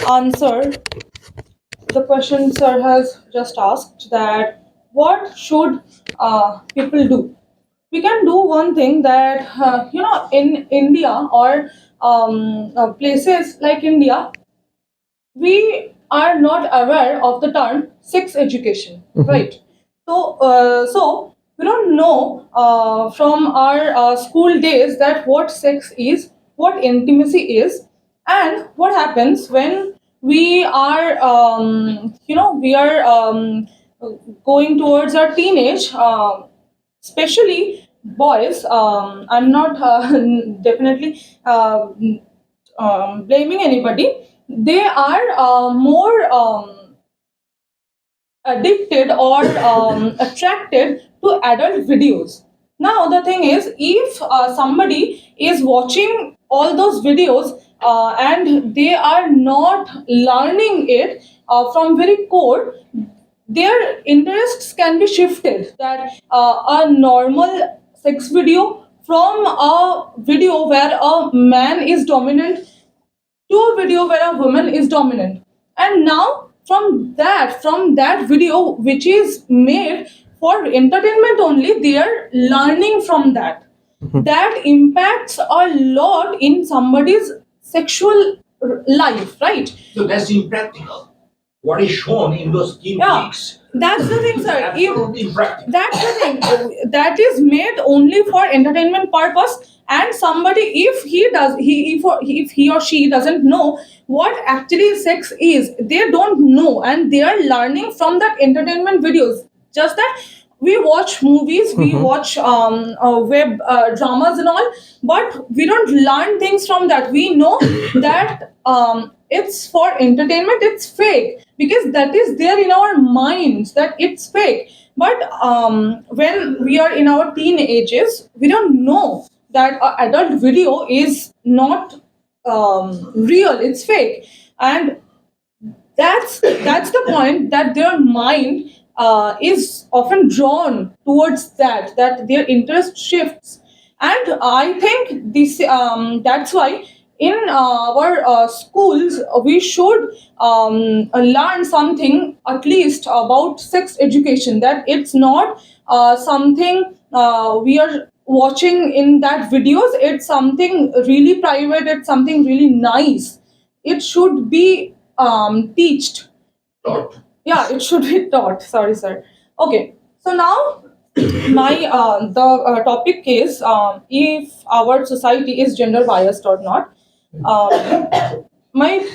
answer the question sir has just asked, that what should people do? We can do one thing, that in India, or places like India, we are not aware of the term sex education, right? So we don't know from our school days that what sex is, what intimacy is, and what happens when we are going towards our teenage, especially boys. I'm not definitely blaming anybody. They are more addicted or attracted to adult videos. Now, the thing is, if somebody is watching all those videos and they are not learning it from very core, their interests can be shifted. That a normal sex video from a video where a man is dominant to a video where a woman is dominant, and now from that video, which is made for entertainment only, they are learning from that. That impacts a lot in somebody's sexual life, right? So that's impractical. What is shown in those gimmicks. That's the thing, sir. Absolutely impractical. That's the thing. That is made only for entertainment purpose, and somebody, if he or she doesn't know what actually sex is, they don't know, and they are learning from that entertainment videos. Just that we watch movies, we watch web dramas and all, but we don't learn things from that. We know that it's for entertainment, it's fake, because that is there in our minds that it's fake. But when we are in our teenagers, we don't know that adult video is not real, it's fake. And that's the point, that their mind is often drawn towards that their interest shifts. And I think this that's why in our schools we should learn something, at least about sex education, that it's not something we are watching in that videos, it's something really private, it's something really nice. It should be teached. Taught. Yeah, it should be taught. Sorry, sir. Okay. So now my the topic is, if our society is gender biased or not. My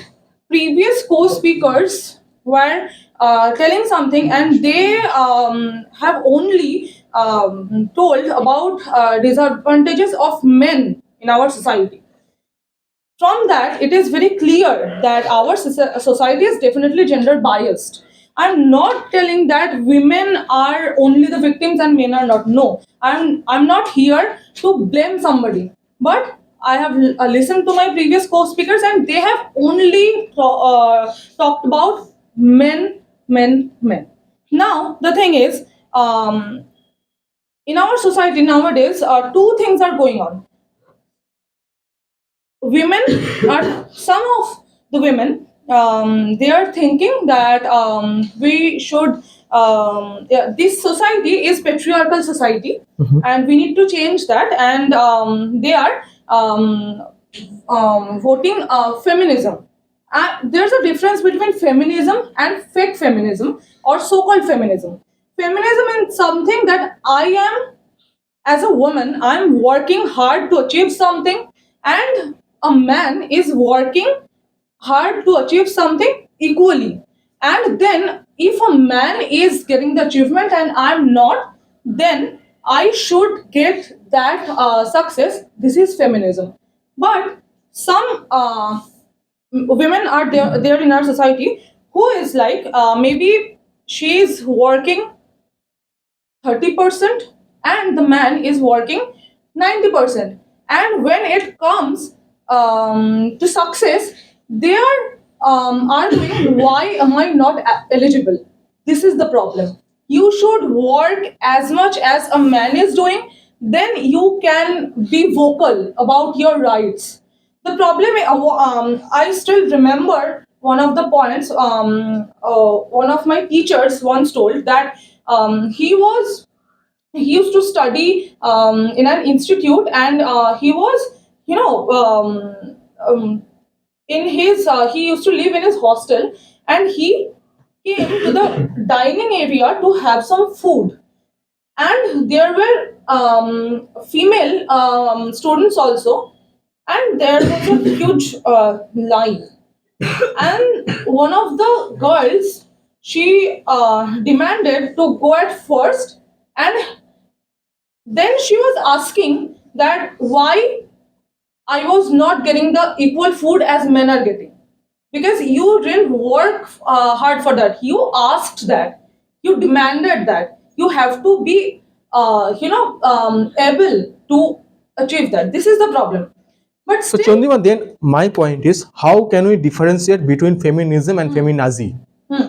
previous co-speakers were telling something, and they have only told about disadvantages of men in our society. From that, it is very clear that our society is definitely gender biased. I'm not telling that women are only the victims and men are not. No, I'm not here to blame somebody. But I have listened to my previous co-speakers, and they have only talked about men, men, men. Now the thing is, in our society nowadays, two things are going on. Women are some of the women, they are thinking that we should yeah, this society is patriarchal society, and we need to change that, and they are voting feminism. There's a difference between feminism and fake feminism, or so-called feminism. Feminism is something that I am, as a woman, I'm working hard to achieve something, and a man is working hard to achieve something equally. And then, if a man is getting the achievement and I'm not, then I should get that success. This is feminism. But some women are there in our society who is like, maybe she is working 30% and the man is working 90%. And when it comes to success, they are arguing, why am I not eligible? This is the problem. You should work as much as a man is doing, then you can be vocal about your rights. The problem, I still remember one of the points. One of my teachers once told that he used to study in an institute, and he was, you know, in his he used to live in his hostel, and he came to the dining area to have some food, and there were female students also, and there was a huge line, and one of the girls, she demanded to go at first, and then she was asking that why I was not getting the equal food as men are getting, because you didn't work hard for that. You asked that, you demanded that. You have to be, able to achieve that. This is the problem. But So still, Chandima, then my point is, how can we differentiate between feminism and feminazi?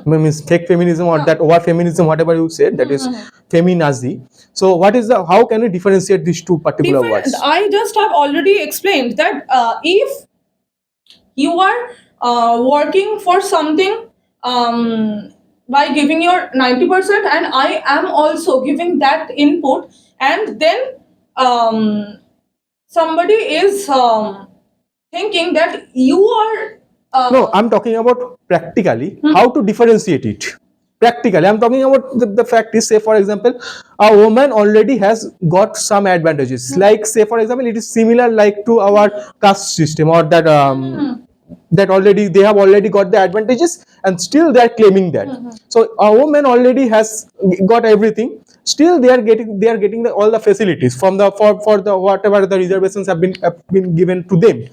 Means fake feminism or that over feminism, whatever you said, that is feminazi. So what is the, how can we differentiate these two particular words? I just have already explained that if you are working for something by giving your 90%, and I am also giving that input, and then um, somebody is thinking that you are No, I'm talking about practically how to differentiate it. Practically, I'm talking about the fact is, say for example, a woman already has got some advantages. Like say for example, it is similar like to our caste system, or that that already they have already got the advantages and still they are claiming that. So a woman already has got everything, still they are getting all the facilities from the for the whatever the reservations have been given to them.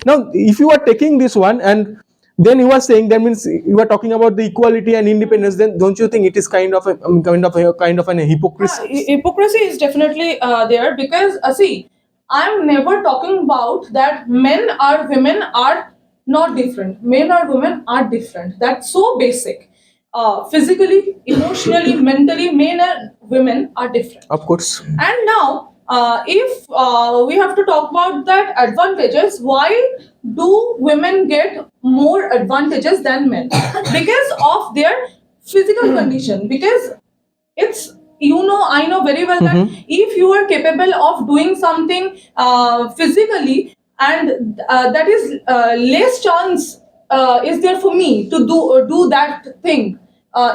Now if you are taking this one and then you are saying, that means you are talking about the equality and independence, then don't you think it is kind of a kind of an hypocrisy? Hypocrisy is definitely there, because see, I'm never talking about that men or women are not different. Men or women are different. That's so basic. Physically, emotionally, mentally, men and women are different. Of course. And now, if we have to talk about that advantages, why do women get more advantages than men? Because of their physical condition. Because it's, I know very well that if you are capable of doing something physically, and that is less chance is there for me to do that thing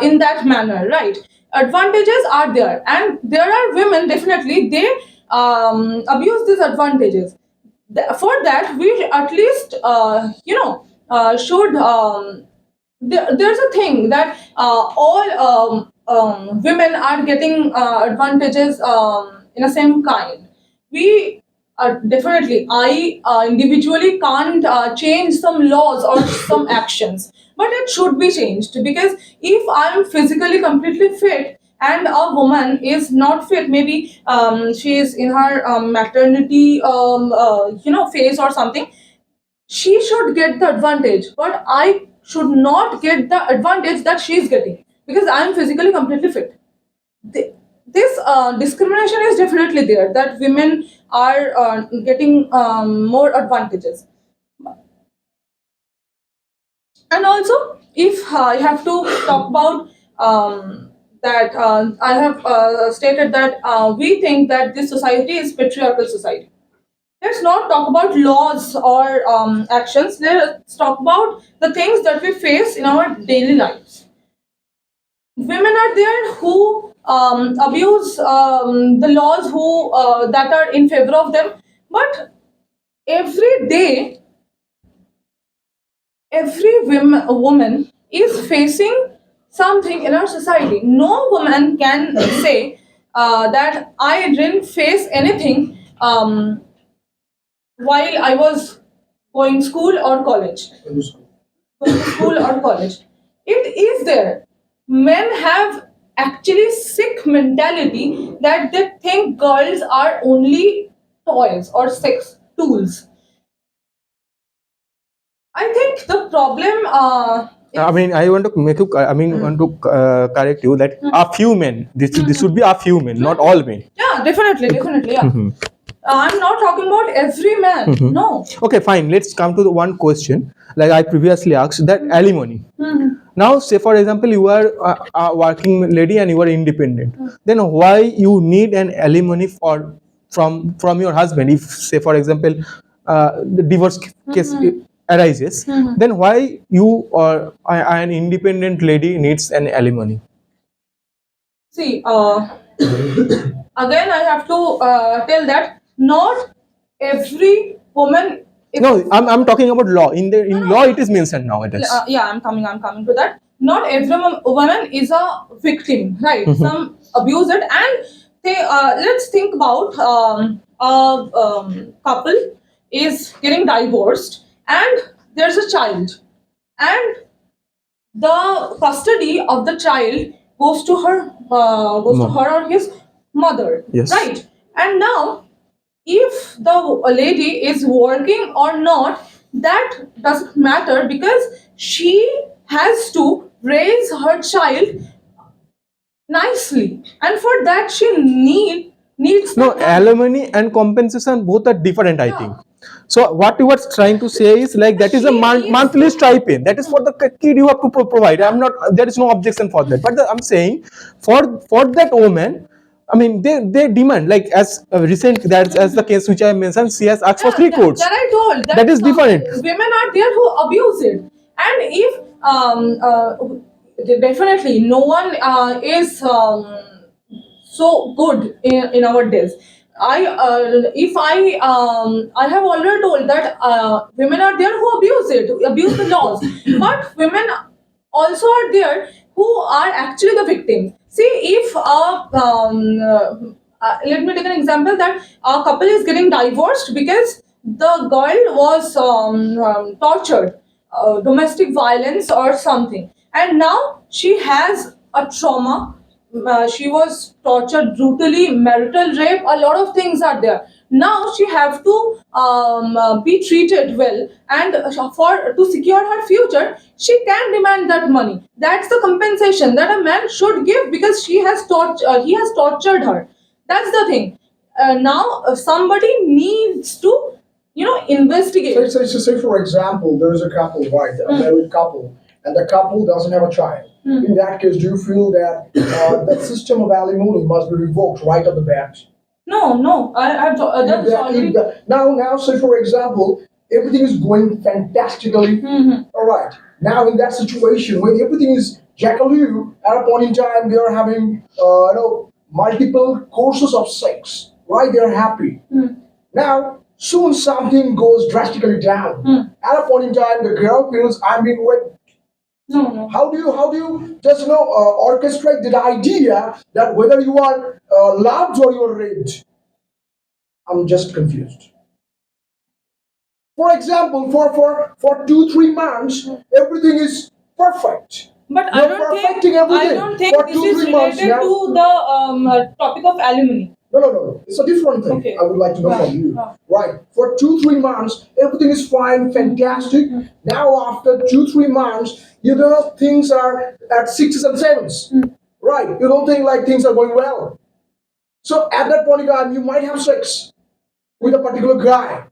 in that manner, right? Advantages are there, and there are women, definitely they abuse these advantages. For that, we at least should there's a thing that all women are getting advantages in a same kind. We definitely, I individually can't change some laws or some actions, but it should be changed, because if I'm physically completely fit and a woman is not fit, maybe she is in her maternity phase or something, she should get the advantage, but I should not get the advantage that she is getting, because I am physically completely fit. This discrimination is definitely there, that women are getting more advantages. And also, if I have to talk about that, I have stated that we think that this society is patriarchal society. Let's not talk about laws or actions. Let's talk about the things that we face in our daily lives. Women are there who abuse the laws, who that are in favor of them. But every day, every woman is facing something in our society. No woman can say that I didn't face anything while I was going school or college. Going to school or college. It is there. Men have actually sick mentality that they think girls are only toys or sex tools. I think the problem I mean, I want to make you. I mean, want to correct you that a few men. This should be a few men, not all men. yeah, definitely, yeah. I'm not talking about every man. No. Okay, fine. Let's come to the one question. Like I previously asked, that alimony. Now, say for example, you are a working lady and you are independent. Then why you need an alimony for from your husband? If say for example, the divorce case arises, then why you or an independent lady needs an alimony? See, again, I have to tell that not every woman. If No, I'm talking about law. In law, it is mentioned nowadays. yeah, I'm coming to that. Not every woman is a victim, right? Some abuse it, and they let's think about a couple is getting divorced, and there's a child, and the custody of the child goes to Mom. her or his mother, Yes. right? And now if the lady is working or not, that doesn't matter, because she has to raise her child nicely, and for that she needs No, the money. alimony and compensation both are different, I think. So what you were trying to say is like that is a She needs monthly stipend. That is for the kid you have to provide. I'm not. There is no objection for that. But I'm saying for that woman, I mean they demand like as recent that as the case which I mentioned, she has asked for Yeah, 3 crores. that I told. That is different. Women are there who abuse it, and if definitely no one is so good in our days. I have already told that women are there who abuse the laws, but women also are there who are actually the victims. See, if let me take an example that a couple is getting divorced because the girl was tortured, domestic violence or something, and now she has a trauma. She was tortured brutally, marital rape, a lot of things are there. Now she have to be treated well, and for to secure her future she can demand that money. That's the compensation that a man should give, because he has tortured her. That's the thing. Now somebody needs to investigate. Say for example, there's a couple, right? A married couple, and the couple doesn't have a child. In that case, do you feel that the system of alimony must be revoked right off the bat? No, I've that's already. Now, say for example, everything is going fantastically. All right. Now, in that situation, when everything is jackaloo, at a point in time, they are having, multiple courses of sex. Right? They are happy. Now, soon something goes drastically down. At a point in time, the girl feels I'm being raped. No. How do you just orchestrate the idea that whether you are loved or you are raped? I'm just confused. For example, for 2-3 months, everything is perfect. But You're perfecting everything I don't think for this 2-3 is months related now. to the topic of alimony. No. It's a different thing. Okay. I would like to know Yeah. from you. Yeah. Right. For 2-3 months, everything is fine, fantastic. Now, after 2-3 months, you know things are at sixes and sevens. Right. You don't think like things are going well. So at that point in time, you might have sex with a particular guy.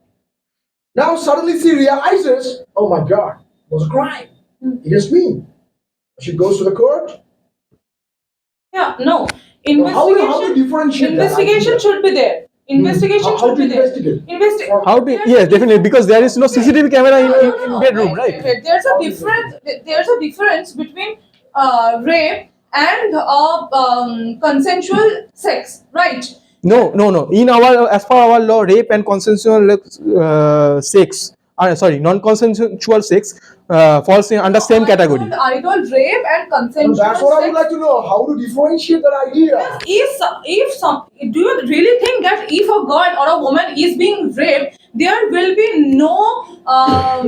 Now suddenly she realizes, oh my God, it was a crime against me. She goes to the court. Yeah, no. How do you differentiate that Investigation idea? should be there. Investigation How should to be there. investigate? How do yes, definitely, because there is no CCTV camera in bedroom, Wait. right? There's a difference. There's a difference between rape and consensual sex, right? No. In our as per our law, rape and consensual sex, sorry, non-consensual sex falls in under same category. I told rape and So consensual that's what I would sex. like to know. How to differentiate that idea? Do you really think that if a girl or a woman is being raped, there will be no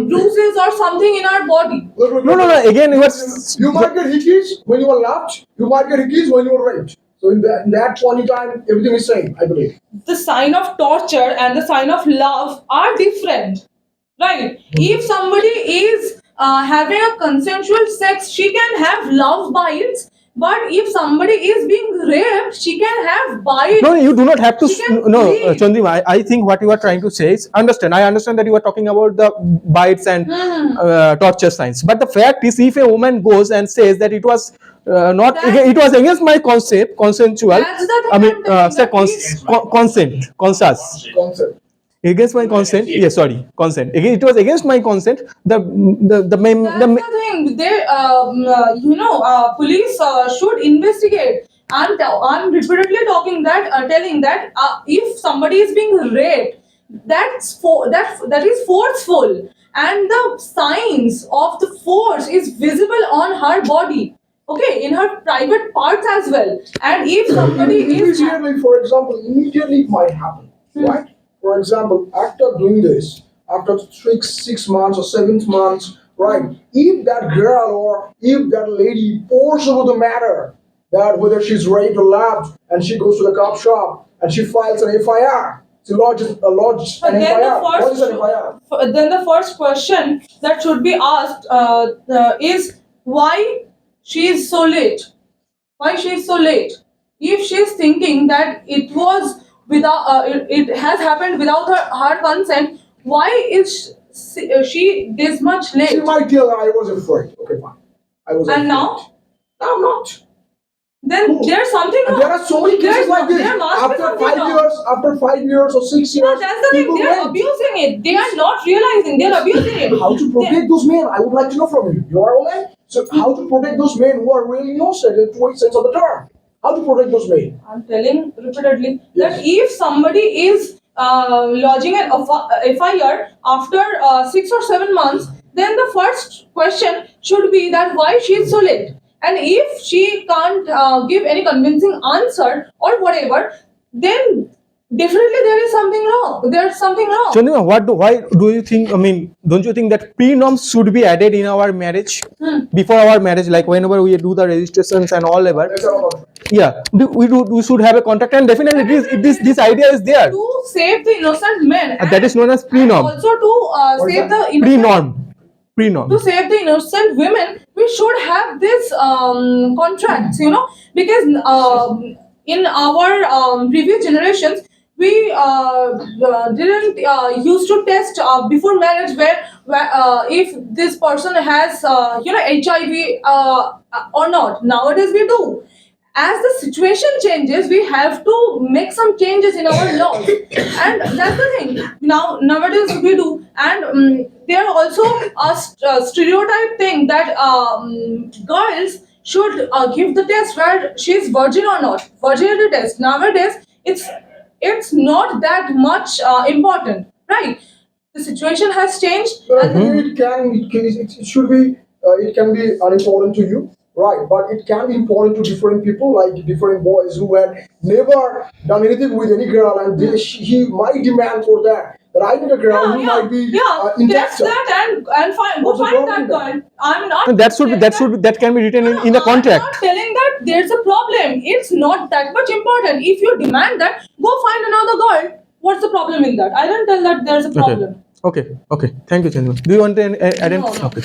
bruises or something in our body? Look, No. Again, You might get hickeys when you are loved. You might get hickeys when you are raped. So in that point in time, everything is same, I believe. The sign of torture and the sign of love are different, right? If somebody is having a consensual sex, she can have love bites. But if somebody is being raped, she can have bite. No, you do not have to. She can No, bleed. Chandrima, I think what you are trying to say is understand. I understand that you are talking about the bites and torture signs. But the fact is, if a woman goes and says that it was not, That- it was against my concept, consensual. That's the thing I mean, I'm telling, say that if- consent, consas. Concept. Against my consent, yes, sorry, consent. It was against my consent. The That's the thing. They, police should investigate. I'm repeatedly telling that if somebody is being raped, that is forceful, and the signs of the force is visible on her body. Okay, in her private parts as well. And if somebody is Immediately, for example, immediately it might happen, right? For example, after doing this, after 6 months or 7 months, right? If that girl or if that lady pours over the matter, that whether she's raped or loved, and she goes to the cop shop and she files an FIR, she lodges an FIR. What is an FIR? then the first question that should be asked is why she is so late. Why she is so late? If she is thinking that it was it has happened without her consent, why is she this much She late? might tell I was afraid. Okay, fine. I was afraid. And now, No, I'm not. then there's something And wrong. there are so many cases There's like this. There must be After something 5 wrong. years, or 6 years, No, that's the thing. people They're went. abusing it. They are not realizing they're abusing it. How to protect those men? I would like to know from you. You are a woman, so how to protect those men who are really innocent in the sense of the term? How to protect those men? I'm telling repeatedly Yes. that if somebody is lodging an FIR after 6 or 7 months, then the first question should be that why she is so late. And if she can't give any convincing answer or whatever, then definitely there is something wrong. There's something wrong. Chandrima, why do you think? I mean, don't you think that pre-norms should be added in our marriage before our marriage? Like whenever we do the registrations and all over, That's all. yeah, we should have a contract, and definitely this idea is there. To save the innocent men. That is known as and pre-norm. also to What is save that? the innocent Pre-norm. to save the innocent women, we should have this contracts, because in our previous generations, we didn't used to test before marriage where if this person has HIV or not. Nowadays we do. As the situation changes, we have to make some changes in our laws, and that's the thing. Nowadays we do, and there are also a stereotype thing that girls should give the test where she is virgin or not. Virginity test nowadays it's not that much important, right? The situation has changed, But and it should be, it can be unimportant to you, right? But it can be important to different people, like different boys who had never done anything with any girl, and he might demand for that. That I need a girl who might be test intact. that and find What's the find problem that then? girl. I'm not. And that can be written in a I'm contract. not telling that there's a problem. It's not that much important. If you demand that, go find another girl. What's the problem in that? I don't tell that there's a problem. Okay. Thank you, Chandrima. Do you want to add in? No, no. Okay.